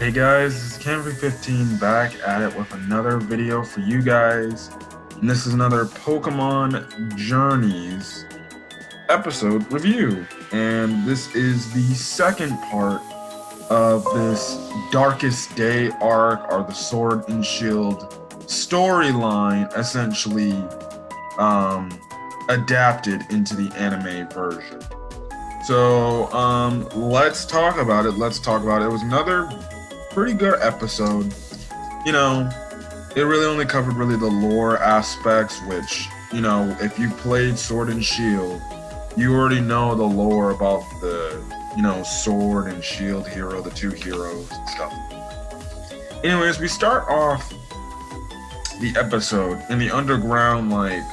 Hey guys, this is Camry15 back at it with another video for you guys. And this is another Pokemon Journeys episode review. And this is the second part of this Darkest Day arc, or the Sword and Shield storyline, essentially adapted into the anime version. So let's talk about it. It was another pretty good episode. You know, it really only covered the lore aspects, which, you know, if you played Sword and Shield, you already know the lore about the, you know, Sword and Shield hero, the two heroes and stuff. Anyways, we start off the episode in the underground, like,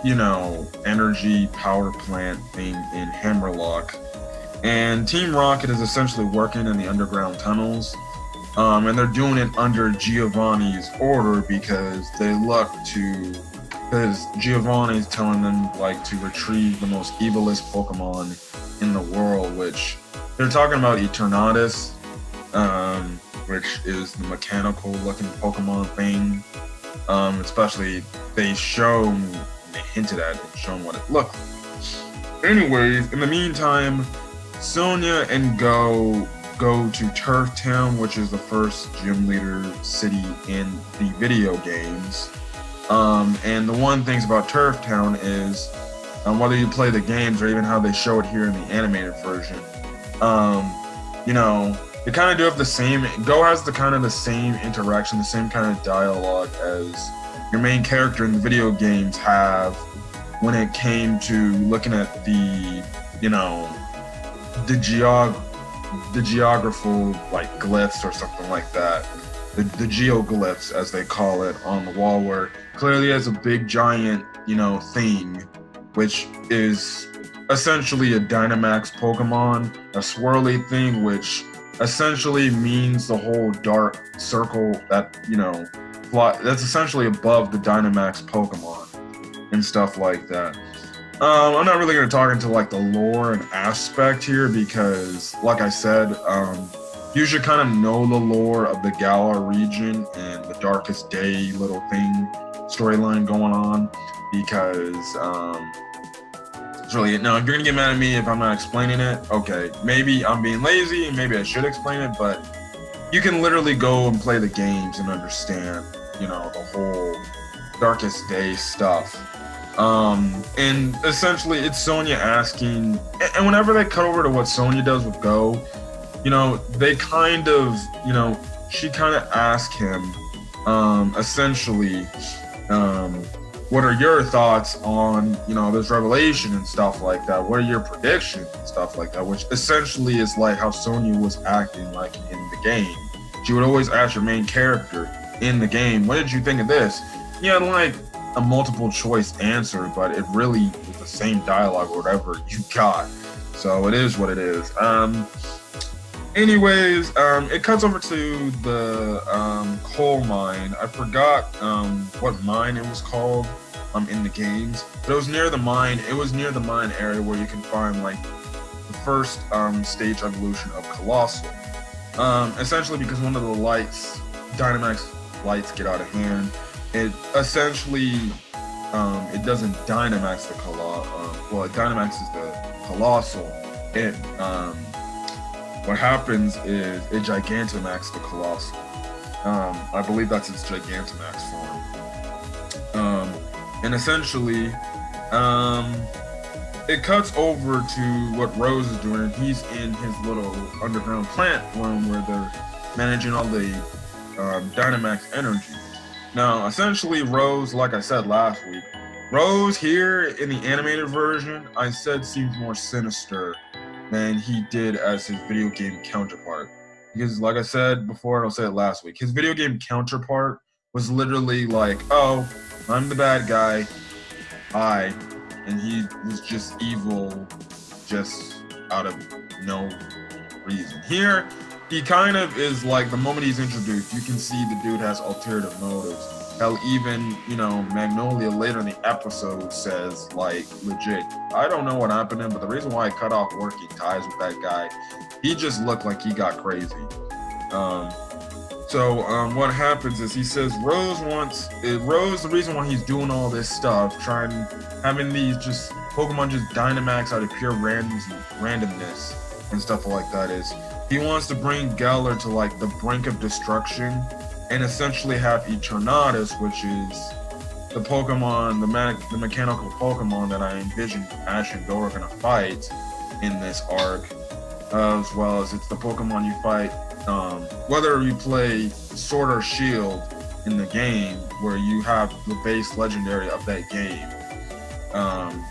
you know, energy power plant thing in Hammerlock. And Team Rocket is essentially working in the underground tunnels. And they're doing it under Giovanni's order because Giovanni's telling them, like, to retrieve the most evilest Pokemon in the world, which they're talking about Eternatus, which is the mechanical looking Pokemon thing. Especially they hinted at it, shown what it looked like. Anyways, in the meantime, Sonia and Go to Turf Town, which is the first gym leader city in the video games. And the one thing about Turf Town is, whether you play the games or even how they show it here in the animated version, you know, they kind of do have the same. Go has the same interaction, the same kind of dialogue as your main character in the video games have when it came to looking at the, you know, the geographical, like, glyphs or something like that, the geoglyphs as they call it on the wall, where clearly has a big giant, you know, thing, which is essentially a Dynamax Pokemon, a swirly thing, which essentially means the whole dark circle that, you know, that's essentially above the Dynamax Pokemon and stuff like that. I'm not really going to talk into, like, the lore and aspect here because, like I said, you should kind of know the lore of the Galar region and the Darkest Day little thing storyline going on, because it's really it. Now, if you're going to get mad at me if I'm not explaining it, okay, maybe I'm being lazy and maybe I should explain it, but you can literally go and play the games and understand, you know, the whole Darkest Day stuff. And essentially it's Sonia asking, and whenever they cut over to what Sonia does with Go, you know, they kind of, you know, she kind of asks him, essentially, what are your thoughts on, you know, this revelation and stuff like that? What are your predictions and stuff like that? Which essentially is like how Sonia was acting, like, in the game. She would always ask your main character in the game, what did you think of this? Yeah, like a multiple choice answer, but it really is the same dialogue or whatever you got. So it is what it is. Anyways, it cuts over to the coal mine. I forgot what mine it was called in the games, but it was near the mine. It was near the mine area where you can find, like, the first stage evolution of Colossal. Essentially because one of the lights, Dynamax lights, get out of hand. It essentially, it doesn't Dynamax the well, it Dynamaxes the Colossal. It, what happens is it Gigantamax the Colossal. I believe that's its Gigantamax form. And essentially, it cuts over to what Rose is doing, and he's in his little underground plant room where they're managing all the Dynamax energy. Now, essentially, Rose, like I said last week, Rose here in the animated version, I said, seems more sinister than he did as his video game counterpart. Because, like I said before, and I'll say it last week, his video game counterpart was literally like, oh, I'm the bad guy, and he was just evil, just out of no reason. Here, he kind of is like, the moment he's introduced, you can see the dude has ulterior motives. Hell, even, you know, Magnolia later in the episode says, like, legit, I don't know what happened to him, but the reason why I cut off working ties with that guy, he just looked like he got crazy. So what happens is he says Rose, the reason why he's doing all this stuff, having these just Pokemon just Dynamax out of pure randomness and stuff like that, is he wants to bring Galar to like the brink of destruction and essentially have Eternatus, which is the Pokemon, the mechanical Pokemon that I envision Ash and Go are gonna fight in this arc, as well as it's the Pokemon you fight whether you play Sword or Shield in the game, where you have the base legendary of that game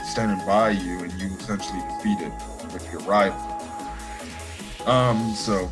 standing by you, and you essentially defeat it with your rival. So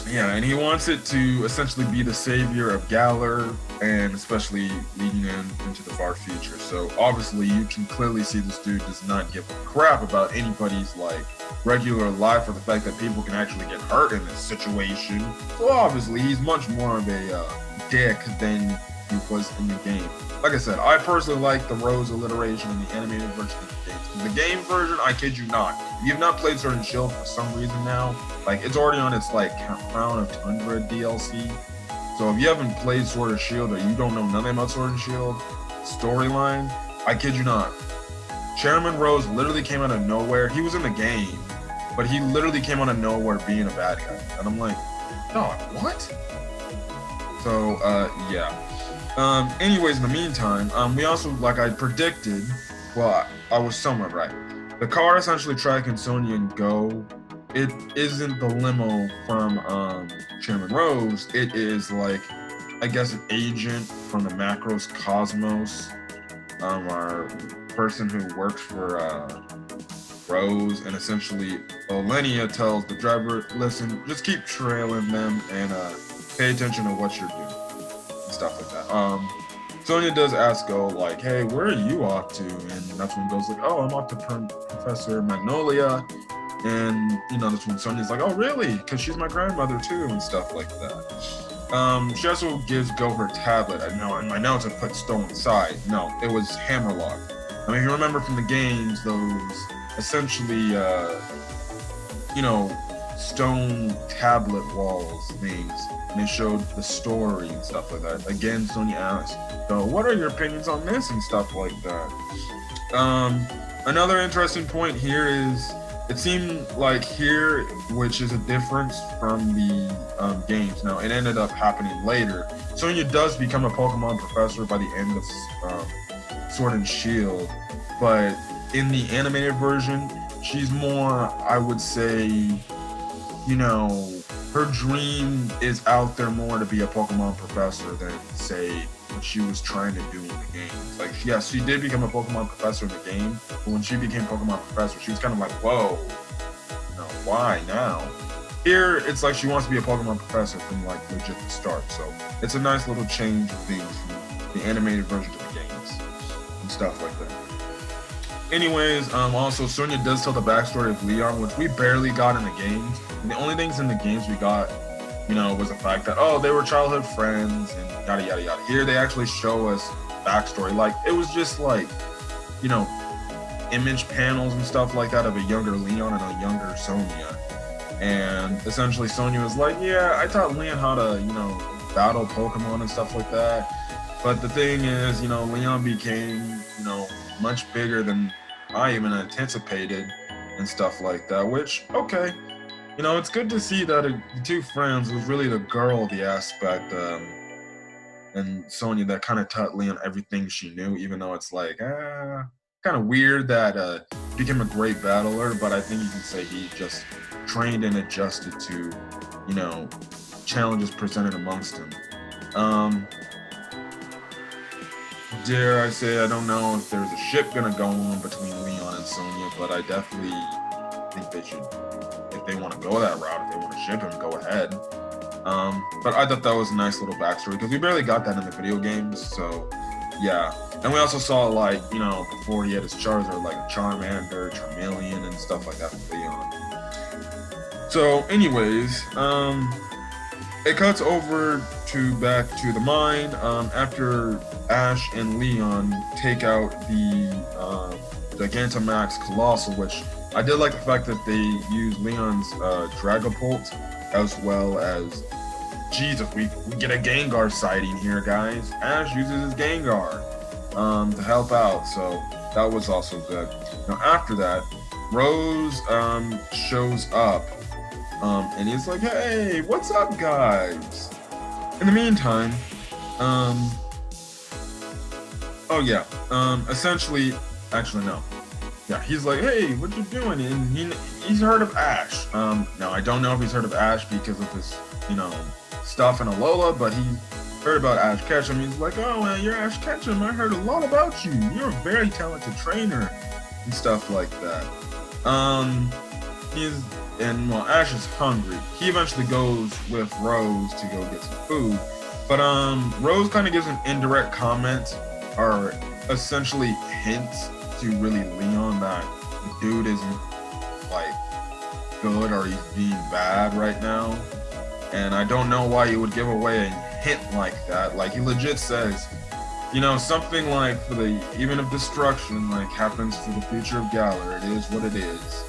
yeah, and he wants it to essentially be the savior of Galar, and especially leading into the far future. So obviously you can clearly see this dude does not give a crap about anybody's like regular life, or the fact that people can actually get hurt in this situation. So obviously he's much more of a dick than he was in the game. Like I said, I personally like the Rose alliteration in the animated version of the game. The game version, I kid you not, if you've not played Sword and Shield for some reason now, like it's already on its like Crown of Tundra DLC. So if you haven't played Sword or Shield, or you don't know nothing about Sword and Shield storyline, I kid you not, Chairman Rose literally came out of nowhere. He was in the game, but he literally came out of nowhere being a bad guy. And I'm like, dog, what? So, yeah. Anyways, in the meantime, we also, like I predicted, well, I was somewhat right. The car essentially tracking Sonya and Go, it isn't the limo from Chairman Rose. It is like, I guess, an agent from the Macros Cosmos, our person who works for Rose, and essentially Olenia tells the driver, listen, just keep trailing them and pay attention to what you're doing and stuff like that. Sonya does ask Go, like, hey, where are you off to? And that's when Go's like, oh, I'm off to Professor Magnolia. And, you know, that's when Sonya's like, oh, really? Because she's my grandmother, too, and stuff like that. She also gives Go her tablet. I know in my notes I put Stone Side. No, it was Hammerlock. I mean, if you remember from the games, those essentially, you know, stone tablet walls things, and it showed the story and stuff like that. Again, Sonya asked, so what are your opinions on this and stuff like that? Another interesting point here is, it seemed like here, which is a difference from the games. Now, it ended up happening later. Sonya does become a Pokemon professor by the end of Sword and Shield, but in the animated version, she's more, I would say, you know, her dream is out there more to be a Pokemon professor than, say, what she was trying to do in the game. Like, yes, she did become a Pokemon professor in the game, but when she became Pokemon professor, she was kind of like, whoa, you know, why now? Here, it's like she wants to be a Pokemon professor from, like, legit the start. So it's a nice little change of things from the animated version of the games and stuff like that. Anyways, also Sonya does tell the backstory of Leon, which we barely got in the games. And the only things in the games we got, you know, was the fact that, oh, they were childhood friends and yada yada yada. Here they actually show us backstory. Like, it was just like, you know, image panels and stuff like that of a younger Leon and a younger Sonya. And essentially Sonya was like, yeah, I taught Leon how to, you know, battle Pokemon and stuff like that. But the thing is, you know, Leon became, you know, much bigger than I even anticipated and stuff like that, which, okay. You know, it's good to see that the two friends was really the girl, the aspect, and Sonya that kind of taught Leon everything she knew, even though it's like, kind of weird that he became a great battler, but I think you can say he just trained and adjusted to, you know, challenges presented amongst him. Dare I say, I don't know if there's a ship gonna go on between Leon and Sonya, but I definitely think they should, if they want to go that route, if they want to ship him, go ahead. But I thought that was a nice little backstory, because we barely got that in the video games, so yeah. And we also saw, like, you know, before he had his Charizard, like Charmander, Charmeleon, and stuff like that for Leon. So anyways, it cuts over to back to the mine after Ash and Leon take out the Gigantamax Colossal, which I did like the fact that they used Leon's Dragapult as well as Jesus, we get a Gengar sighting here, guys. Ash uses his Gengar to help out, so that was also good. Now after that, Rose shows up, and he's like, "Hey, what's up, guys?" In the meantime, essentially, actually no. Yeah, he's like, "Hey, what you doing?" And he's heard of Ash. Now I don't know if he's heard of Ash because of his, stuff in Alola, but he heard about Ash Ketchum. He's like, "Oh, man, you're Ash Ketchum. I heard a lot about you. You're a very talented trainer," and stuff like that. Ash is hungry. He eventually goes with Rose to go get some food, but Rose kind of gives an indirect comment, or essentially hints to really Leon that the dude isn't like good, or he's being bad right now. And I don't know why you would give away a hint like that. Like, he legit says, something like, even if destruction happens for the future of Galar, it is what it is.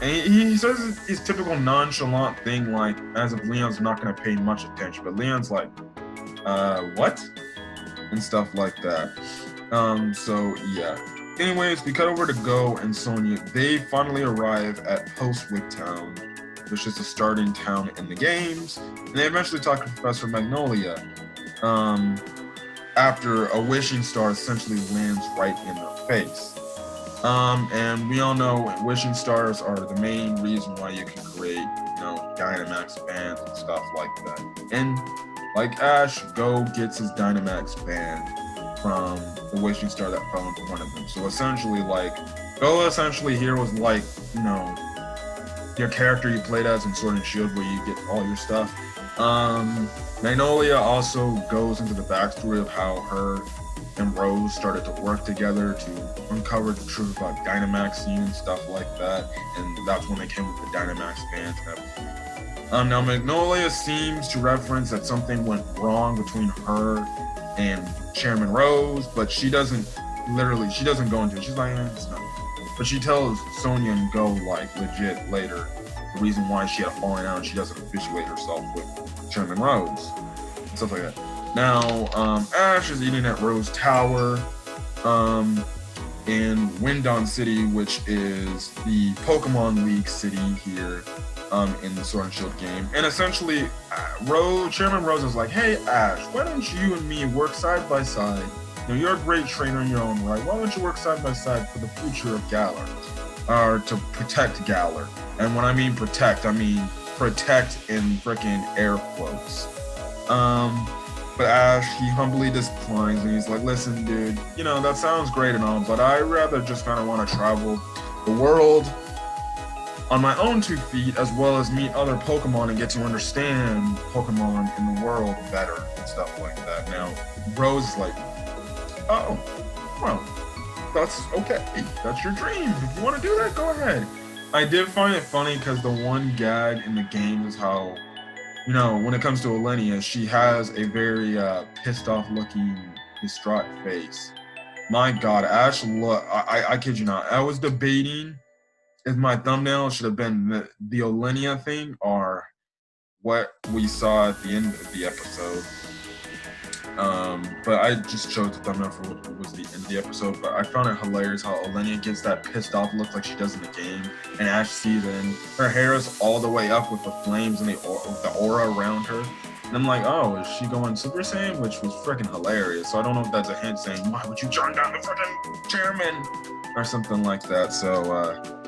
And he says his typical nonchalant thing, like, as if Leon's not going to pay much attention. But Leon's like, what? And stuff like that. So, yeah. Anyways, we cut over to Go and Sonia. They finally arrive at Postwick Town, which is the starting town in the games. And they eventually talk to Professor Magnolia. After a wishing star essentially lands right in their face. And we all know wishing stars are the main reason why you can create, Dynamax bands and stuff like that. And like Ash, Go gets his Dynamax band from the wishing star that fell in front of him. So essentially, Go essentially here was like, your character you played as in Sword and Shield, where you get all your stuff. Magnolia also goes into the backstory of how her and Rose started to work together to uncover the truth about Dynamaxing and stuff like that, and that's when they came with the Dynamax bands and everything. Now Magnolia seems to reference that something went wrong between her and Chairman Rose, but she doesn't go into it. She's like, it's nothing. But she tells Sonia and Go, legit later, the reason why she had fallen out and she doesn't habituate herself with Chairman Rose and stuff like that. Now, Ash is eating at Rose Tower in Windon City, which is the Pokemon League city here in the Sword and Shield game. And essentially, Chairman Rose is like, "Hey, Ash, why don't you and me work side by side? You're a great trainer in your own right. Why don't you work side by side for the future of Galar? Or to protect Galar." And when I mean protect, I mean protect in freaking air quotes. But Ash, he humbly declines, and he's like, "Listen, dude, that sounds great and all, but I rather just kind of want to travel the world on my own 2 feet, as well as meet other Pokemon and get to understand Pokemon in the world better," and stuff like that. Now, Rose is like, "Oh, well, that's okay. That's your dream. If you want to do that, go ahead." I did find it funny because the one gag in the game is how, when it comes to Alenia, she has a very pissed off looking, distraught face. My God, Ash, I kid you not. I was debating if my thumbnail should have been the Alenia thing or what we saw at the end of the episode. But I just chose the thumbnail for what was the end of the episode. But I found it hilarious how Alenia gets that pissed off look like she does in the game, and Ash sees it, and her hair is all the way up with the flames and the aura around her. And I'm like, oh, is she going Super Saiyan? Which was freaking hilarious. So I don't know if that's a hint saying, "Why would you turn down the freaking chairman?" or something like that. So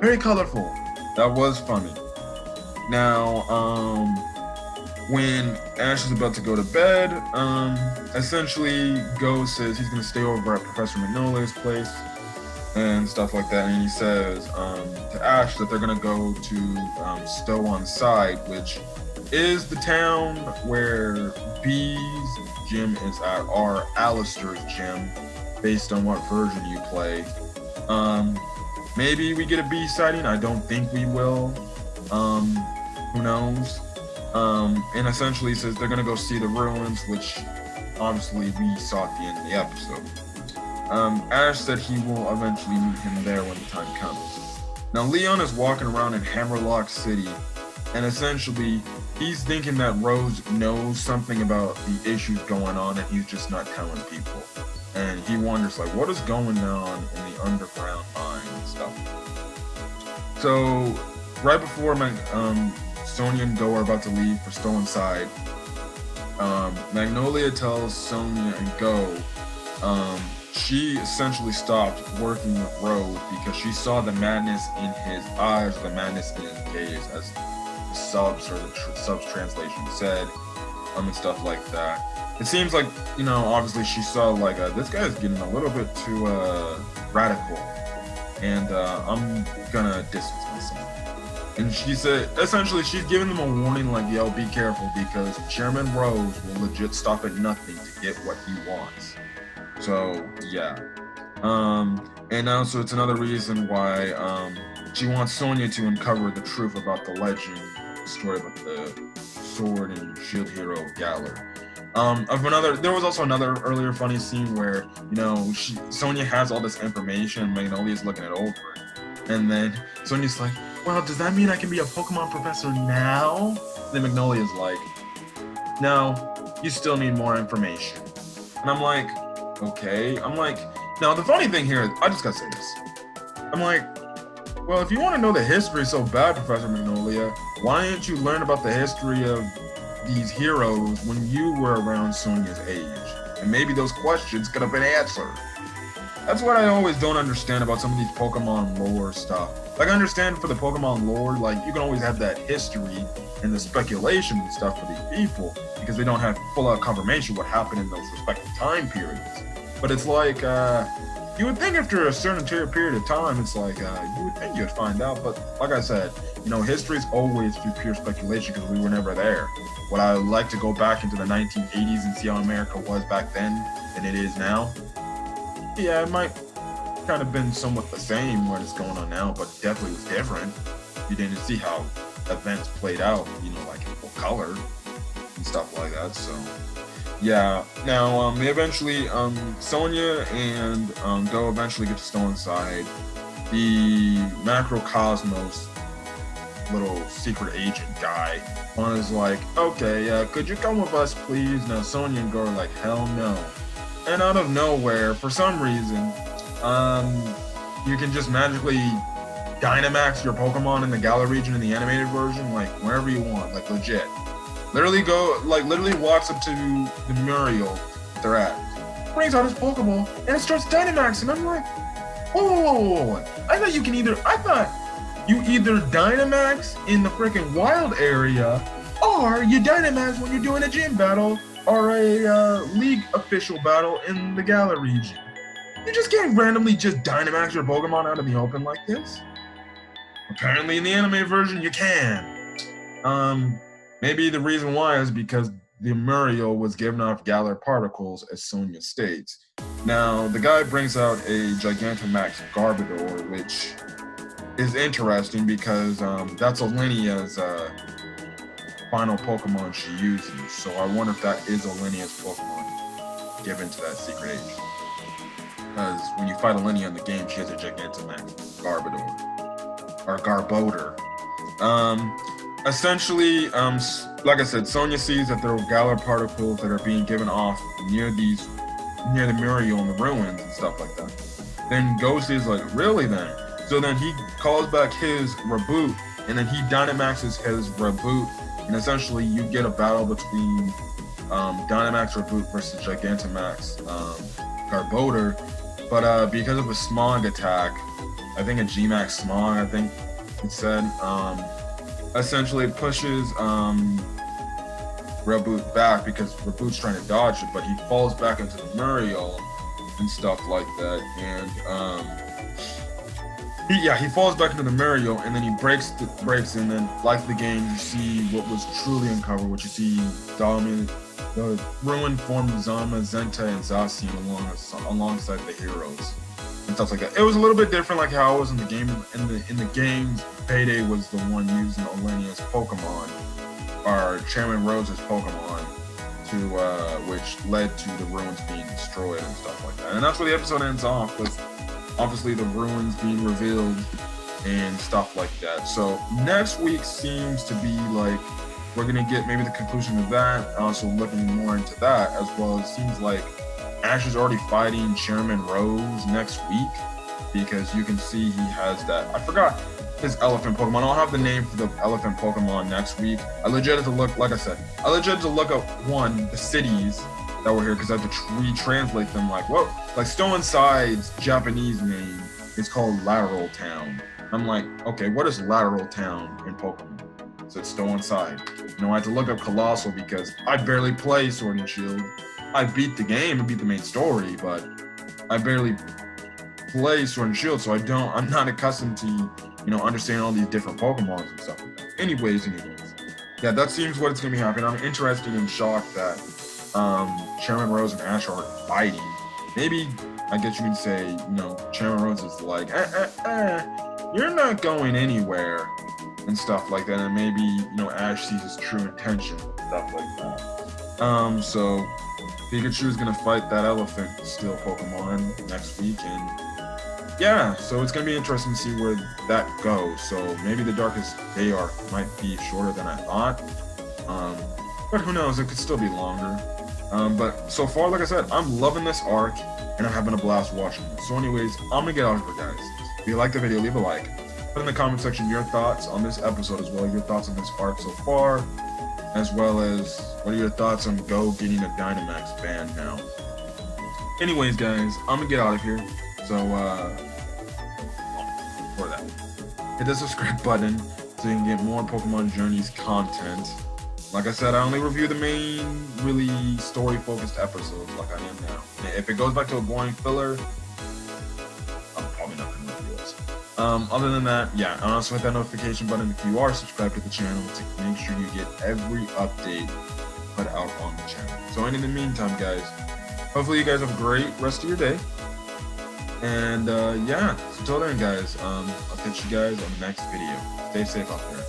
very colorful. That was funny. Now, when Ash is about to go to bed, essentially Go says he's gonna stay over at Professor Magnolia's place and stuff like that, and he says to Ash that they're gonna go to Stowe on Side, which is the town where B's gym is at, or Alistair's gym, based on what version you play. Maybe we get a B sighting. I don't think we will. Who knows? And essentially says they're gonna go see the ruins, which obviously we saw at the end of the episode. Ash said he will eventually meet him there when the time comes. Now Leon is walking around in Hammerlock City, and essentially he's thinking that Rose knows something about the issues going on and he's just not telling people. And he wonders, like, what is going on in the underground mine and stuff. So, right before Sonya and Go are about to leave for Stolen Side, Magnolia tells Sonya and Go she essentially stopped working with Rose because she saw the madness in his eyes, the madness in his gaze, as the subs or the subs translation said, and stuff like that. It seems like, you know, obviously she saw like this guy's getting a little bit too radical, and I'm gonna distance myself. And she said, essentially, she's giving them a warning, like, yo, be careful, because Chairman Rose will legit stop at nothing to get what he wants. So yeah, and also it's another reason why she wants Sonya to uncover the truth about the legend, the story about the sword and shield hero Galar. There was also another earlier funny scene where, you know, Sonya has all this information and Magnolia's looking it over, and then Sonya's like, well, does that mean I can be a Pokemon professor now? And then Magnolia's like, no, you still need more information. And I'm like, okay. I'm like, now the funny thing here is, I just gotta say this. I'm like, well, if you want to know the history so bad, Professor Magnolia, why didn't you learn about the history of these heroes when you were around Sonya's age? And maybe those questions could have been answered. That's what I always don't understand about some of these Pokemon lore stuff. Like, I understand for the Pokemon lore, like, you can always have that history and the speculation and stuff for these people because they don't have full-out confirmation what happened in those respective time periods. But it's like, you would think after a certain period of time, it's like, you would think you'd find out. But like I said, you know, history is always through pure speculation because we were never there. Would I like to go back into the 1980s and see how America was back then than it is now? Yeah, it might kind of been somewhat the same what is going on now, but definitely was different. You didn't see how events played out, you know, like in full color and stuff like that. So yeah, now they eventually Sonya and Go eventually get to Stolen Side. The Macrocosmos little secret agent guy is like, okay, could you come with us please? Now Sonya and Go are like, hell no. And out of nowhere, for some reason, you can just magically Dynamax your Pokemon in the Galar region in the animated version, like wherever you want, like legit. Literally walks up to the Muriel they're at, brings out his Pokeball, and it starts Dynamaxing. I'm like, whoa. I thought you either Dynamax in the freaking wild area, or you Dynamax when you're doing a gym battle or a league official battle in the Galar region. You just can't randomly just Dynamax your Pokemon out in the open like this. Apparently in the anime version you can. Maybe the reason why is because the Muriel was giving off Galar particles, as Sonya states. Now, the guy brings out a Gigantamax Garbodor, which is interesting because that's Olenia's final Pokemon she uses. So I wonder if that is Olenia's Pokemon given to that secret agent. Because when you fight Olenia in the game, she has a Gigantamax Garbodor. Or Garbodor. Essentially, like I said, Sonya sees that there are Galar particles that are being given off near the Muriel and the ruins and stuff like that. Then Ghost is like, really then? So then he calls back his Reboot, and then he Dynamaxes his Reboot, and essentially you get a battle between Dynamax Reboot versus Gigantamax Garbodor. But because of a Smog attack, I think a G-Max Smog, I think it said, essentially it pushes Reboot back because Reboot's trying to dodge it, but he falls back into the Muriel and stuff like that. And he falls back into the Muriel, and then he breaks, and then like the game, you see what was truly uncovered, what you see the ruined form of Zama, Zenta, and Zacian alongside the heroes and stuff like that. It was a little bit different, like how it was in the game. In the games, Payday was the one using Olenia's Pokemon, or Chairman Rose's Pokemon, to which led to the ruins being destroyed and stuff like that. And that's where the episode ends off, with obviously the ruins being revealed and stuff like that. So next week seems to be like we're gonna get maybe the conclusion of that. Also looking more into that, as well as seems like Ash is already fighting Chairman Rose next week, because you can see he has that. I forgot his elephant Pokemon. I'll have the name for the elephant Pokemon next week. I legit had to look, like I said, I legit had to look up the cities that were here, because I had to retranslate them. Like, whoa, like Stone's Japanese name is called Lateral Town. I'm like, okay, what is Lateral Town in Pokemon? So it's Stone's. I had to look up Colossal because I barely play Sword and Shield. I beat the game and beat the main story, but I barely play Sword and Shield, so I'm not accustomed to, understanding all these different Pokemons and stuff like that. Anyways. Yeah, that seems what it's gonna be happening. I'm interested and shocked that Chairman Rose and Ash are fighting. Maybe, I guess you can say, Chairman Rose is like, you're not going anywhere and stuff like that, and maybe, Ash sees his true intention and stuff like that. So Pikachu is gonna fight that elephant steel Pokemon next week, and yeah, so it's gonna be interesting to see where that goes. So maybe the Darkest Day arc might be shorter than I thought, but who knows? It could still be longer. But so far, like I said, I'm loving this arc, and I'm having a blast watching it. So anyways, I'm gonna get out of here, guys. If you like the video, leave a like. Put in the comment section your thoughts on this episode, as well as your thoughts on this arc so far, as well as what are your thoughts on Go getting a Dynamax band now. Anyways, guys, I'm gonna get out of here. So for that, hit the subscribe button so you can get more Pokemon Journeys content. Like I said, I only review the main, really story-focused episodes like I am now. If it goes back to a boring filler, I'm probably not going to review it. Other than that, yeah, and also hit that notification button if you are subscribed to the channel to make sure you get every update put out on the channel. So in the meantime, guys, hopefully you guys have a great rest of your day. And yeah, so until then, guys, I'll catch you guys on the next video. Stay safe out there.